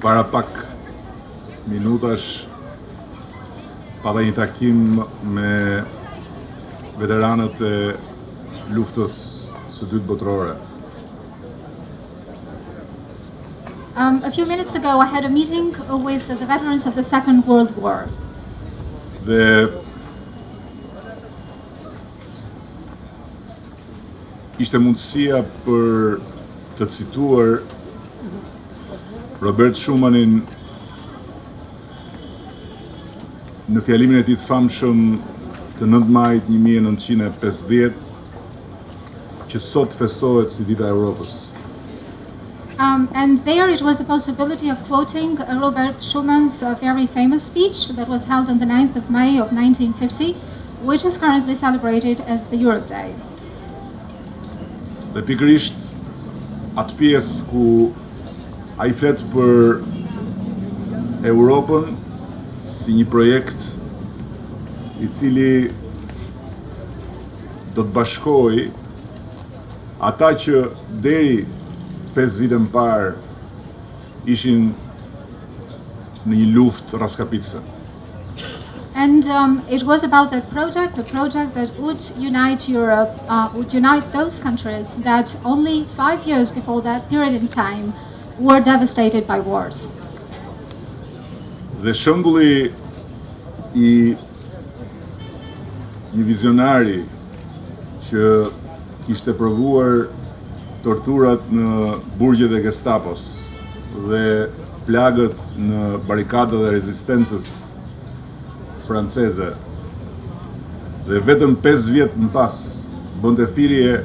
Para pak minutash pata një takim me veteranët e luftës së dytë botërore. A few minutes ago, I had a meeting with the veterans of the Second World War. Dhe ishte mundësia për të cituar Robert Schumannin në fjalimin e tij të famshëm të 9 majit 1950, që sot festohet si Dita e Europës. And there it was the possibility of quoting Robert Schumann's very famous speech that was held on the 9th of May of 1950, which is currently celebrated as the Europe Day. Dhe pikërisht atë pjesë ku ai flet për Europën si një projekt i cili do të bashkojë ata që deri 5 vite më parë ishin në një luftë raskapitëse. And it was about that project, a project that would unite Europe, would unite those countries that only 5 years before that period in time were devastated by wars. Dhe shembulli i një vizionari që kishte provuar torturat në burgjet e Gestapos dhe plagët në barikadat e rezistencës franceze, dhe vetëm 5 vjet më pas bënte thirrje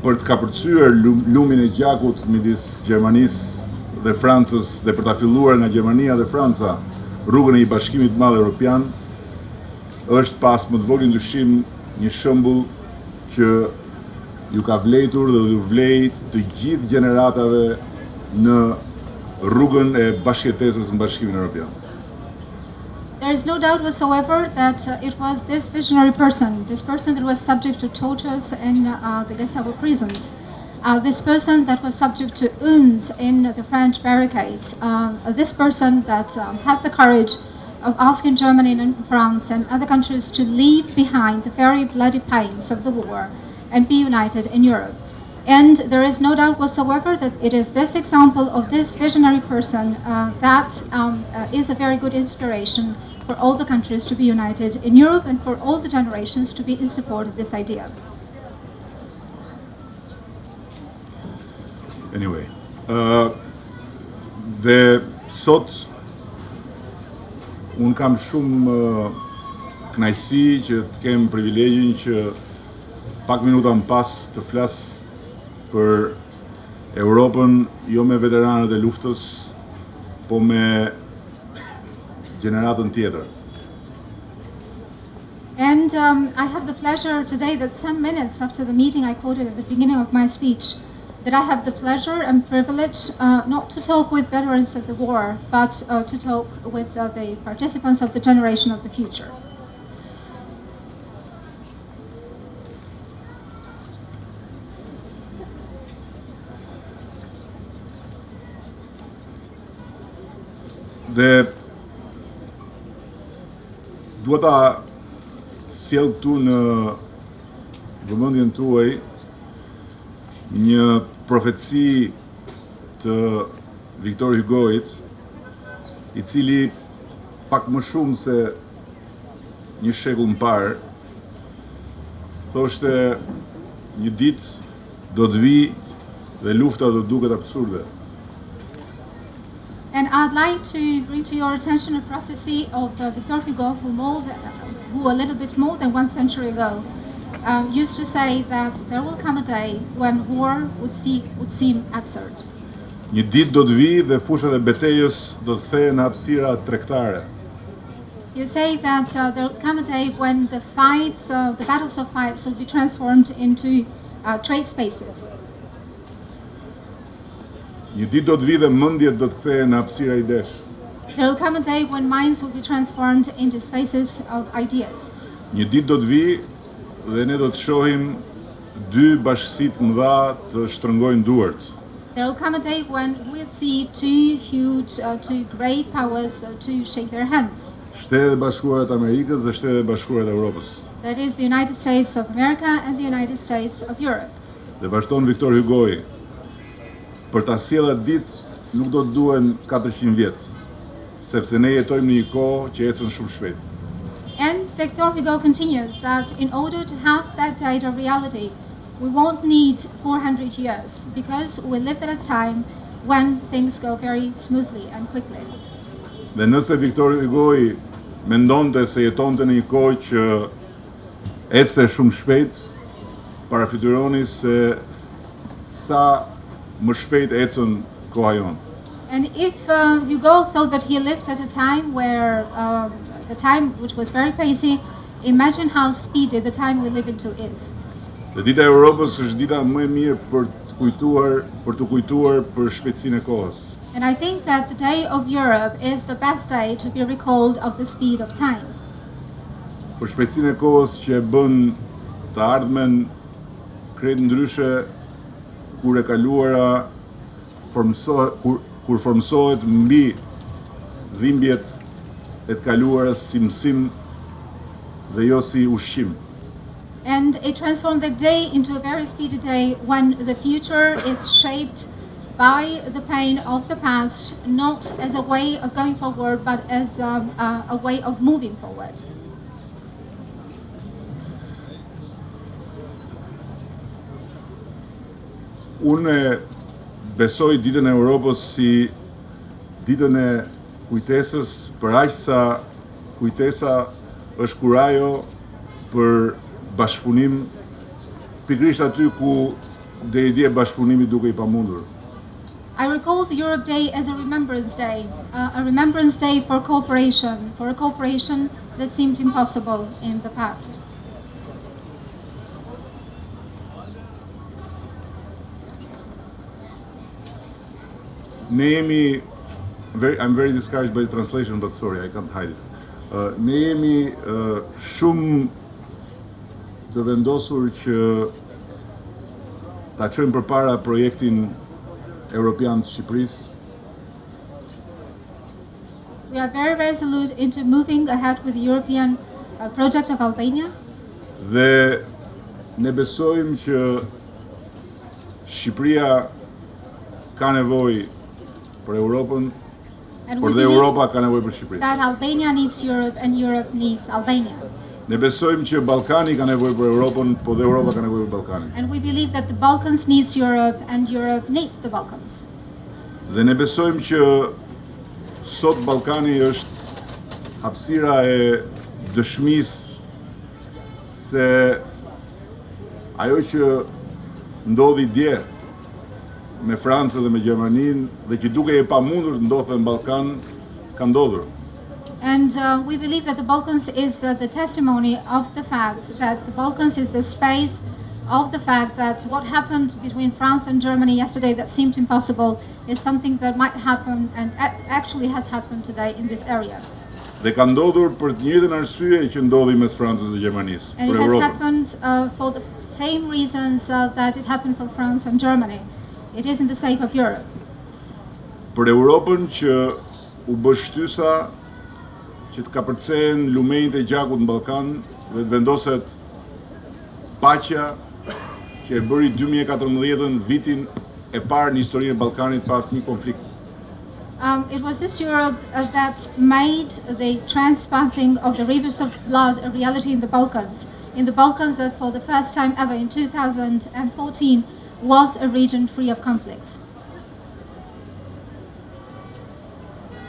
për të kapërcyer lumin e gjakut midis Gjermanisë dhe Francës dhe për ta filluar nga Gjermania dhe Franca rrugën e një bashkimi të madh evropian, është pas më të vogël ndryshim një shembull që ju ka vlejtur dhe ju vlej të gjithë gjeneratave në rrugën e bashkëjetesës në Bashkimin Evropian. There is no doubt whatsoever that it was this visionary person, this person that was subject to tortures in the Gestapo prisons, this person that was subject to wounds in the French barricades, this person that had the courage of asking Germany and France and other countries to leave behind the very bloody pains of the war and be united in Europe. And there is no doubt whatsoever that it is this example of this visionary person that is a very good inspiration for all the countries to be united in Europe and for all the generations to be in support of this idea. Anyway, dhe sot unë kam shumë kënaqësi që të kem privilegjin që pak minuta më pas të flas për Europën, jo me veteranët e luftës, po me gjeneratën tjetër. And I have the pleasure today that some minutes after the meeting I quoted at the beginning of my speech, that I have the pleasure and privilege not to talk with veterans of the war, but to talk with the participants of the generation of the future. Dhe dua ta sjell këtu në vëmendjen tuaj një profeci të Victor Hugoit, i cili pak më shumë se një shekull më parë thoshte një ditë do të vi dhe lufta do të duket absurde. And I'd like to bring to your attention a prophecy of Victor Hugo, who a little bit more than 1 century ago used to say that there will come a day when war would seem absurd. Një ditë do të vi dhe fushat e betejës do të kthehen në hapësira tregtare. You say that there will come a day when the fights, the battles of fights will be transformed into trade spaces. Një ditë do të vi dhe mendjet do të kthehen në hapësira idesh. There will come a day when minds will be transformed into spaces of ideas. Një ditë do të vi dhe ne do të shohim dy bashkësitë mëdha të shtrëngojnë duart. There will come a day when we'll see two huge, two great powers to shake their hands. Shtetet e Bashkuara të Amerikës dhe Shtetet e Bashkuara të Evropës. That is the United States of America and the United States of Europe. Dhe vazhdon Victor Hugoi, për ta sjellë atë ditë nuk do të duhen 400 vjet, sepse ne jetojmë në një kohë që ecën shumë shpejt. And Victor Hugo continues that in order to have that date of reality, we won't need 400 years because we live at a time when things go very smoothly and quickly. Dhe nëse Victor Hugoi mendonte se jetonte në një kohë që ecte shumë shpejt, parafityroni se sa më shpejt ecën koha jonë. And if Hugo thought that he lived at a time where the time which was very pacey, imagine how speedy the time we live into is. Dhe Dita e Europës është dita më e mirë për të kujtuar për shpejtësinë e kohës. And I think that the Day of Europe is the best day to be recalled of the speed of time. Për shpejtësinë e kohës që e bën të ardhmen krejt ndryshe kur e kaluara kur formsohet mbi dhimbjet e të kaluara si mësim dhe jo si ushqim. And it transformed the day into a very speedy day when the future is shaped by the pain of the past, not as a way of going forward, but as a way of moving forward. Unë besoj ditën e Europës si ditën e kujtesës, për aq sa kujtesa është kurajo për bashkëpunim, pikërisht aty ku deri dje bashkëpunimi duke I pamundur. I recall the Europe Day as a remembrance day for cooperation, for a cooperation that seemed impossible in the past. Ne jemi, I'm very discouraged by the translation, but sorry, I can't hide it. Ne jemi shumë të vendosur që ta çojmë përpara projektin Europian të Shqipërisë. We are very resolute into moving ahead with the European project of Albania. Dhe ne besojmë që Shqipëria ka nevojë për Europën, por dhe Europa ka nevojë për Shqipërinë. That Albania needs Europe and Europe needs Albania. Ne besojmë që Ballkani ka nevojë për Europën, por dhe Europa ka nevojë për Ballkanin. And we believe that the Balkans needs Europe and Europe needs the Balkans. Dhe ne besojmë që sot Ballkani është hapësira e dëshmisë se ajo që ndodhi dje me Francën dhe me Gjermaninë dhe që duke e pamundur të ndodhte në Ballkan ka ndodhur. And we believe that the Balkans is the testimony of the fact that the Balkans is the space of the fact that what happened between France and Germany yesterday that seemed impossible is something that might happen and actually has happened today in this area. Dhe ka ndodhur për të njëjtën arsye që ndodhi mes Francës dhe Gjermanisë, And për it has Europën. happened for the same reasons that it happened for France and Germany. It is in the sake of Europe. Për Europën që u bë shtysa që të kapërcehen lumenjtë e gjakut në Ballkan dhe të vendoset paqja që e bëri 2014-ën vitin e parë në historinë e Ballkanit pas një konflikt. It was this Europe that made the transpassing of the rivers of blood a reality in the Balkans. In the Balkans that for the first time ever in 2014 was a region free of conflicts.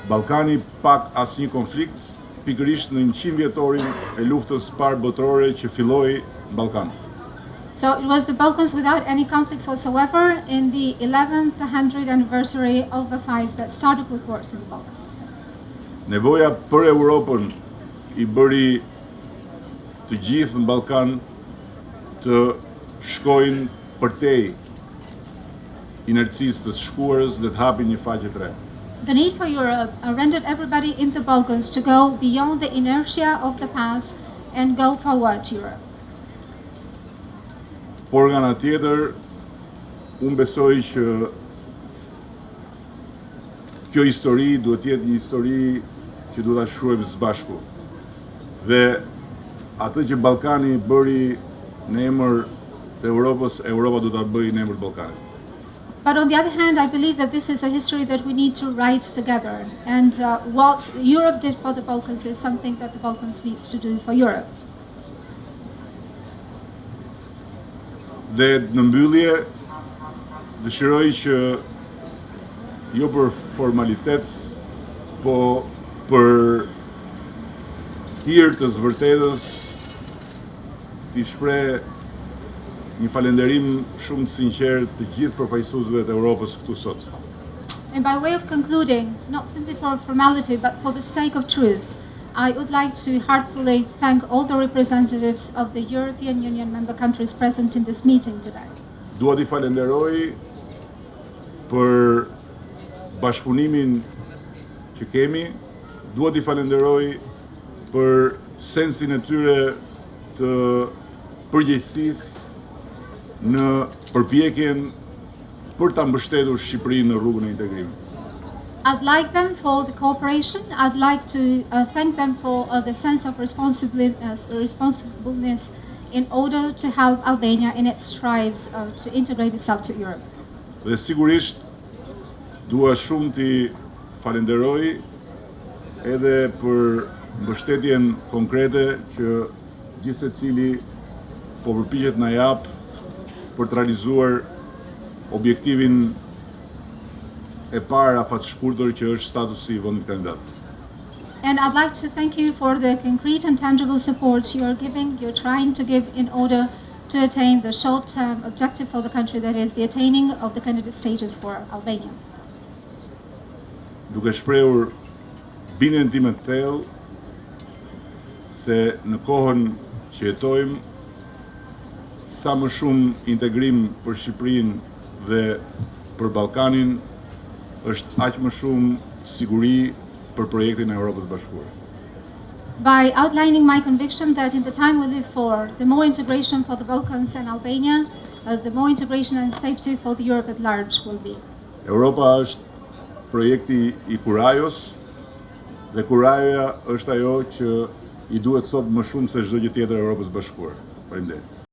Ballkani pak asnjë konflikt, pikërisht në 100 vjetorin e luftës parë botërore që filloi në Ballkan. So it was the Balkans without any conflicts whatsoever in the 11th 100th anniversary of the fight that started with wars in the Balkans. Nevoja për Europën I bëri të gjithë në Ballkan të shkojnë përtej inercisë të shkuarës dhe të hapin një faqe të re. The need for Europe rendered everybody in the Balkans to go beyond the inertia of the past and go forward to Europe. Por nga ana tjetër, unë besoj që kjo histori duhet të jetë një histori që duhet ta shkruajmë së bashku. Dhe atë që Ballkani bëri në emër të Europës, Europa do ta bëjë në emër të Ballkanit. But on the other hand, I believe that this is a history that we need to write together. And what Europe did for the Balkans is something that the Balkans needs to do for Europe. Dhe në mbyllje, dëshiroj që jo për formalitet, po për hir të zvërtetës t'i shpreh një falënderim shumë të sinqert të gjithë përfaqësuesve të Europës këtu sot. And by way of concluding, not simply for formality, but for the sake of truth, I would like to heartfully thank all the representatives of the European Union member countries present in this meeting today. Dua t'i falenderoj për bashkëpunimin që kemi, dua t'i falenderoj për sensin e tyre të përgjegjësisë në përpjekjen për ta mbështetur Shqipërinë në rrugën e integrimit. I'd like them for the cooperation. I'd like to thank them for the sense of responsibleness in order to help Albania in its strives to integrate itself to Europe. Dhe sigurisht dua shumë t'i falenderoj edhe për mbështetjen konkrete që gjithsecili po përpiqet na jap për të realizuar objektivin e parë afat shkurtër që është statusi I vendit kandidat. And I'd like to thank you for the concrete and tangible support you are giving, you're trying to give in order to attain the short-term objective for the country, that is the attaining of the candidate status for Albania. Duke shprehur bindjen time të thellë se në kohën që jetojmë, sa më shumë integrim për Shqipërinë dhe për Ballkanin është aq më shumë siguri për projektin e Europës Bashkuar. By outlining my conviction that in the time we live for, the more integration for the Balkans and Albania, the more integration and safety for the Europe at large will be. Europa është projekti I kurajos dhe kurajoja është ajo që I duhet sot më shumë se çdo gjë tjetër Europës Bashkuar. Faleminderit.